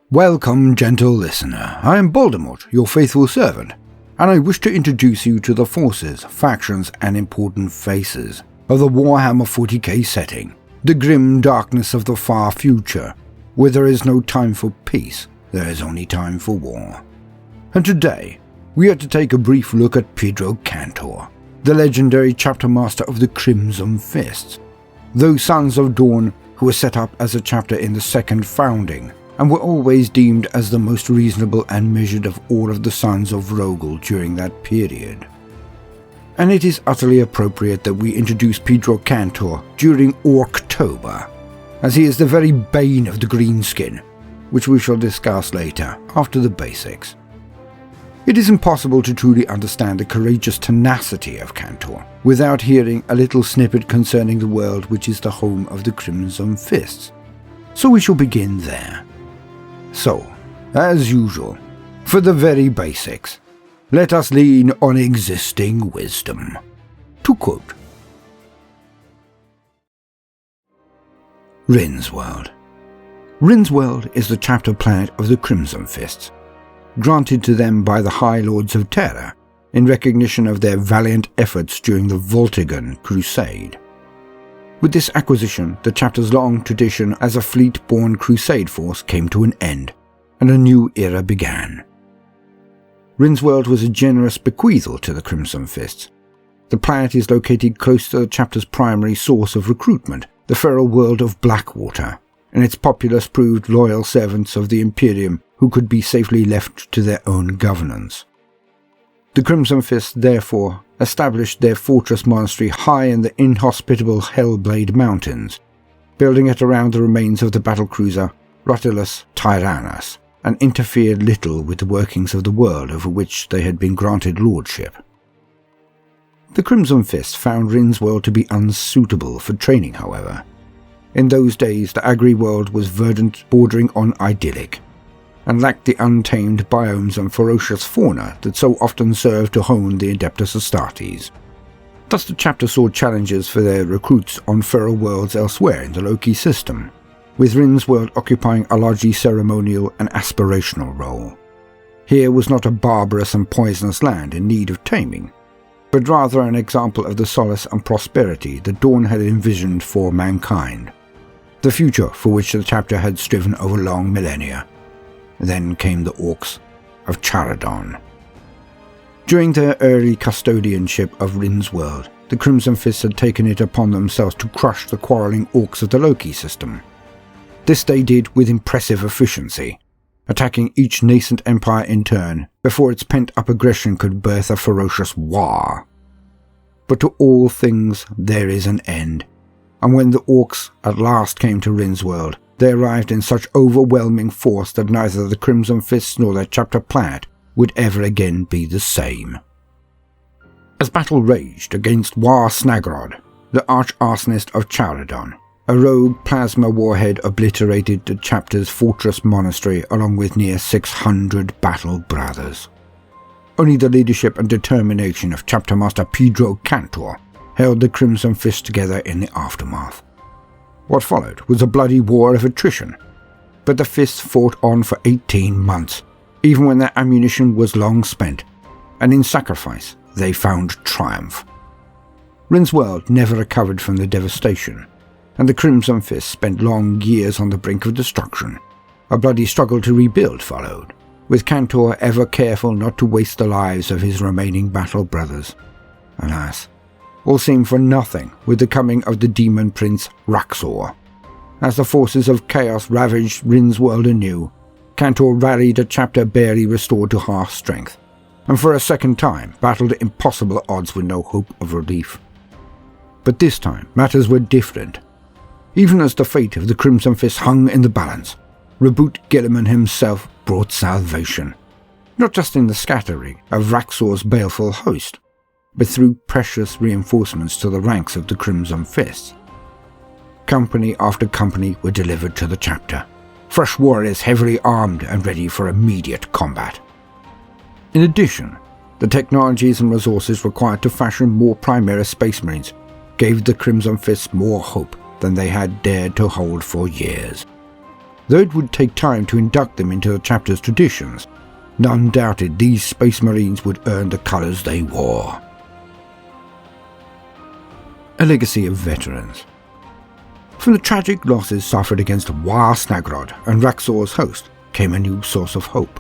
Welcome, gentle listener. I am Baldermort, your faithful servant, and I wish to introduce you to the forces, factions, and important faces of the Warhammer 40k setting, the grim darkness of the far future, where there is no time for peace, there is only time for war. And today, we are to take a brief look at PEDRO KANTOR, the legendary chapter master of the Crimson Fists, those Sons of Dawn who were set up as a chapter in the second founding, and were always deemed as the most reasonable and measured of all of the sons of Rogel during that period. And it is utterly appropriate that we introduce PEDRO KANTOR during Orktober, as he is the very bane of the greenskin, which we shall discuss later, after the basics. It is impossible to truly understand the courageous tenacity of KANTOR without hearing a little snippet concerning the world which is the home of the Crimson Fists. So we shall begin there. So, as usual, for the very basics, let us lean on existing wisdom. To quote, Rynn's World. Rynn's World is the chapter planet of the Crimson Fists, granted to them by the High Lords of Terror in recognition of their valiant efforts during the Voltigan Crusade. With this acquisition, the chapter's long tradition as a fleet-born crusade force came to an end, and a new era began. Rynn's World was a generous bequeathal to the Crimson Fists. The planet is located close to the chapter's primary source of recruitment, the feral world of Blackwater, and its populace proved loyal servants of the Imperium who could be safely left to their own governance. The Crimson Fists, therefore, established their fortress monastery high in the inhospitable Hellblade Mountains, building it around the remains of the battlecruiser Rutulus Tyrannus, and interfered little with the workings of the world over which they had been granted lordship. The Crimson Fists found Rynn's World to be unsuitable for training, however. In those days, the agri-world was verdant, bordering on idyllic, and lacked the untamed biomes and ferocious fauna that so often served to hone the Adeptus Astartes. Thus the chapter saw challenges for their recruits on feral worlds elsewhere in the Loki system, with Rynn's World occupying a largely ceremonial and aspirational role. Here was not a barbarous and poisonous land in need of taming, but rather an example of the solace and prosperity that Dawn had envisioned for mankind, the future for which the chapter had striven over long millennia. Then came the Orks of Charadon. During their early custodianship of Rynn's World, the Crimson Fists had taken it upon themselves to crush the quarrelling Orks of the Loki system. This they did with impressive efficiency, attacking each nascent empire in turn before its pent-up aggression could birth a ferocious war. But to all things there is an end, and when the Orks at last came to Rynn's World, they arrived in such overwhelming force that neither the Crimson Fists nor their chapter planet would ever again be the same. As battle raged against Snagrod, the arch-arsonist of Charadon, a rogue plasma warhead obliterated the chapter's fortress monastery along with near 600 battle brothers. Only the leadership and determination of chapter master PEDRO KANTOR held the Crimson Fist together in the aftermath. What followed was a bloody war of attrition, but the Fists fought on for 18 months, even when their ammunition was long spent, and in sacrifice they found triumph. Rynn's World never recovered from the devastation, and the Crimson Fists spent long years on the brink of destruction. A bloody struggle to rebuild followed, with KANTOR ever careful not to waste the lives of his remaining battle brothers. Alas, all seemed for nothing with the coming of the demon prince Raxor. As the forces of chaos ravaged Rynn's World anew, KANTOR rallied a chapter barely restored to half strength, and for a second time battled impossible odds with no hope of relief. But this time matters were different. Even as the fate of the Crimson Fist hung in the balance, Reboot Gilliman himself brought salvation, not just in the scattering of Raxor's baleful host, but through precious reinforcements to the ranks of the Crimson Fists. Company after company were delivered to the chapter, fresh warriors heavily armed and ready for immediate combat. In addition, the technologies and resources required to fashion more Primaris Space Marines gave the Crimson Fists more hope than they had dared to hold for years. Though it would take time to induct them into the chapter's traditions, none doubted these Space Marines would earn the colours they wore. A legacy of veterans. From the tragic losses suffered against Waarg and Raxor's host came a new source of hope.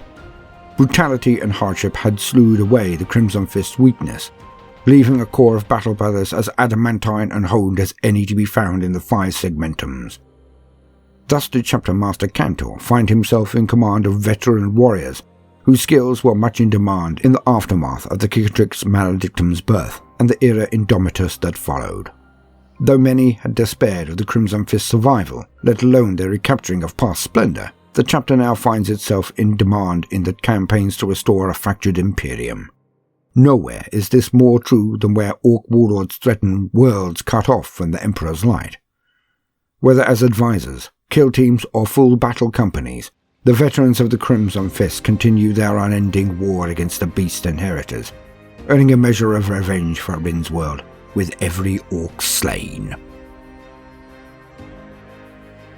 Brutality and hardship had slewed away the Crimson Fist's weakness, leaving a core of battle brothers as adamantine and honed as any to be found in the 5 segmentums. Thus did Chapter Master Kantor find himself in command of veteran warriors whose skills were much in demand in the aftermath of the Cicatrix Maledictum's birth and the era Indomitus that followed. Though many had despaired of the Crimson Fist's survival, let alone their recapturing of past splendour, the chapter now finds itself in demand in the campaigns to restore a fractured Imperium. Nowhere is this more true than where Ork warlords threaten worlds cut off from the Emperor's light. Whether as advisors, kill teams or full battle companies, the veterans of the Crimson Fist continue their unending war against the Beast Inheritors, earning a measure of revenge for Rynn's world with every Ork slain.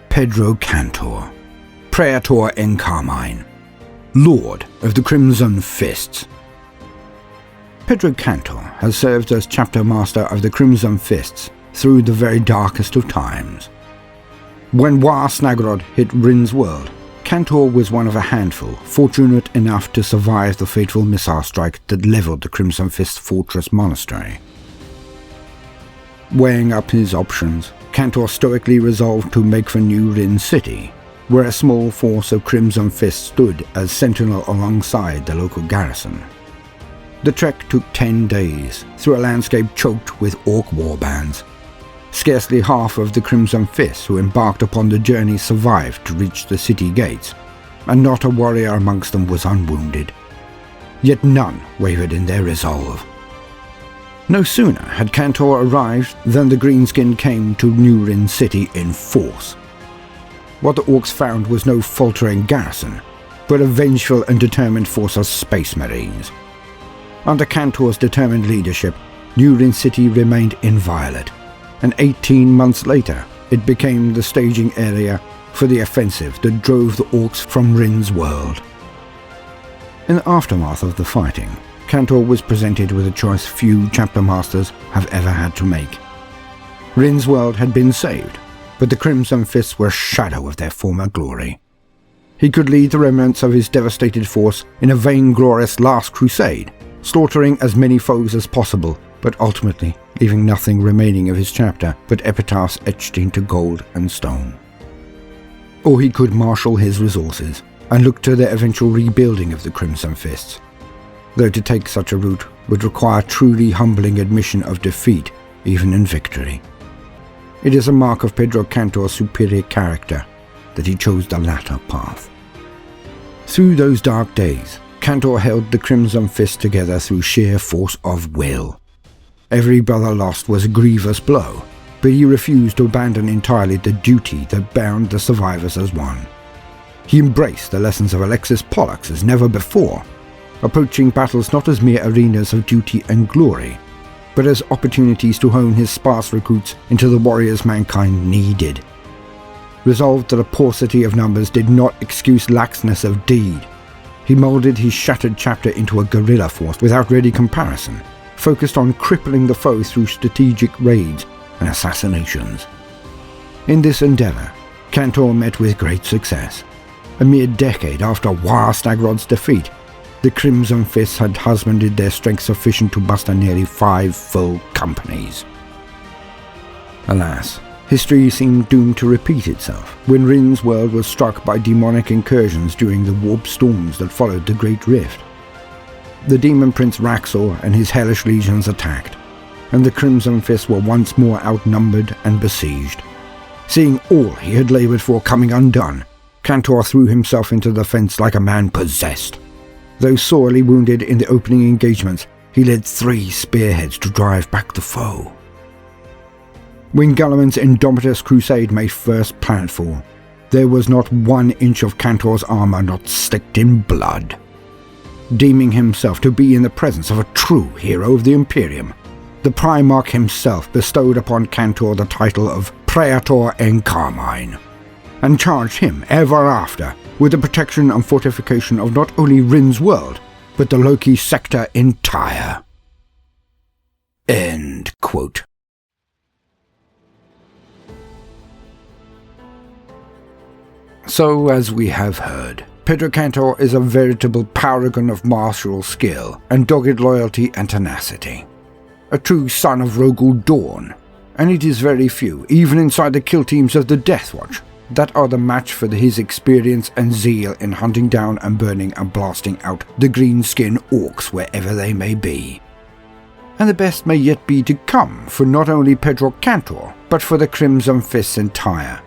PEDRO KANTOR, Praetor in Carmine, Lord of the Crimson Fists. PEDRO KANTOR has served as Chapter Master of the Crimson Fists through the very darkest of times. When Waarg hit Rynn's world, Kantor was one of a handful fortunate enough to survive the fateful missile strike that levelled the Crimson Fist Fortress Monastery. Weighing up his options, Kantor stoically resolved to make for New Rynn City, where a small force of Crimson Fist stood as sentinel alongside the local garrison. The trek took 10 days, through a landscape choked with Ork warbands. Scarcely half of the Crimson Fists who embarked upon the journey survived to reach the city gates, and not a warrior amongst them was unwounded. Yet none wavered in their resolve. No sooner had Kantor arrived than the Greenskin came to New Rynn City in force. What the Orks found was no faltering garrison, but a vengeful and determined force of Space Marines. Under Kantor's determined leadership, New Rynn City remained inviolate, and 18 months later it became the staging area for the offensive that drove the Orks from Rynn's world. In the aftermath of the fighting, Kantor was presented with a choice few chapter masters have ever had to make. Rynn's world had been saved, but the Crimson Fists were a shadow of their former glory. He could lead the remnants of his devastated force in a vainglorious last crusade, slaughtering as many foes as possible, but ultimately leaving nothing remaining of his chapter but epitaphs etched into gold and stone. Or he could marshal his resources and look to the eventual rebuilding of the Crimson Fists, though to take such a route would require truly humbling admission of defeat, even in victory. It is a mark of PEDRO KANTOR's superior character that he chose the latter path. Through those dark days, Kantor held the Crimson Fist together through sheer force of will. Every brother lost was a grievous blow, but he refused to abandon entirely the duty that bound the survivors as one. He embraced the lessons of Alexis Pollux as never before, approaching battles not as mere arenas of duty and glory, but as opportunities to hone his sparse recruits into the warriors mankind needed. Resolved that a paucity of numbers did not excuse laxness of deed, he moulded his shattered chapter into a guerrilla force without ready comparison, focused on crippling the foe through strategic raids and assassinations. In this endeavour, Kantor met with great success. A mere decade after Waarg's defeat, the Crimson Fists had husbanded their strength sufficient to muster nearly 5 full companies. Alas, history seemed doomed to repeat itself when Rynn's world was struck by demonic incursions during the warp storms that followed the Great Rift. The demon prince Raxor and his hellish legions attacked, and the Crimson Fists were once more outnumbered and besieged. Seeing all he had laboured for coming undone, Kantor threw himself into the fence like a man possessed. Though sorely wounded in the opening engagements, he led 3 spearheads to drive back the foe. When Guilliman's Indomitus crusade made first planetfall, there was not 1 inch of Kantor's armour not slicked in blood. Deeming himself to be in the presence of a true hero of the Imperium, the Primarch himself bestowed upon Kantor the title of Praetor in Carmine. and charged him ever after with the protection and fortification of not only Rynn's world, but the Loki sector entire. End quote. So, as we have heard, PEDRO KANTOR is a veritable paragon of martial skill and dogged loyalty and tenacity. A true son of Rogul Dawn, and it is very few, even inside the kill teams of the Deathwatch, that are the match for his experience and zeal in hunting down and burning and blasting out the green-skin orcs wherever they may be. And the best may yet be to come for not only PEDRO KANTOR, but for the Crimson Fists entire.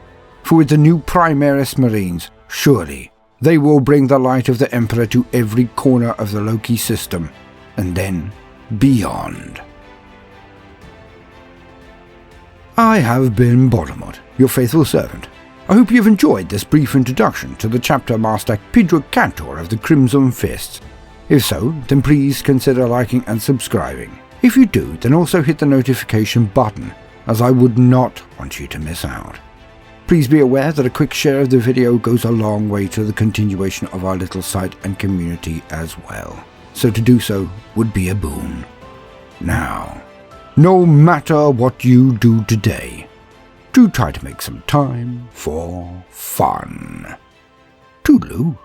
For with the new Primaris Marines, surely they will bring the light of the Emperor to every corner of the Loki system, and then beyond. I have been Baldermort, your faithful servant. I hope you've enjoyed this brief introduction to the chapter master PEDRO KANTOR of the Crimson Fists. If so, then please consider liking and subscribing. If you do, then also hit the notification button, as I would not want you to miss out. Please be aware that a quick share of the video goes a long way to the continuation of our little site and community as well, so to do so would be a boon. Now, no matter what you do today, do try to make some time for fun. Toodaloo.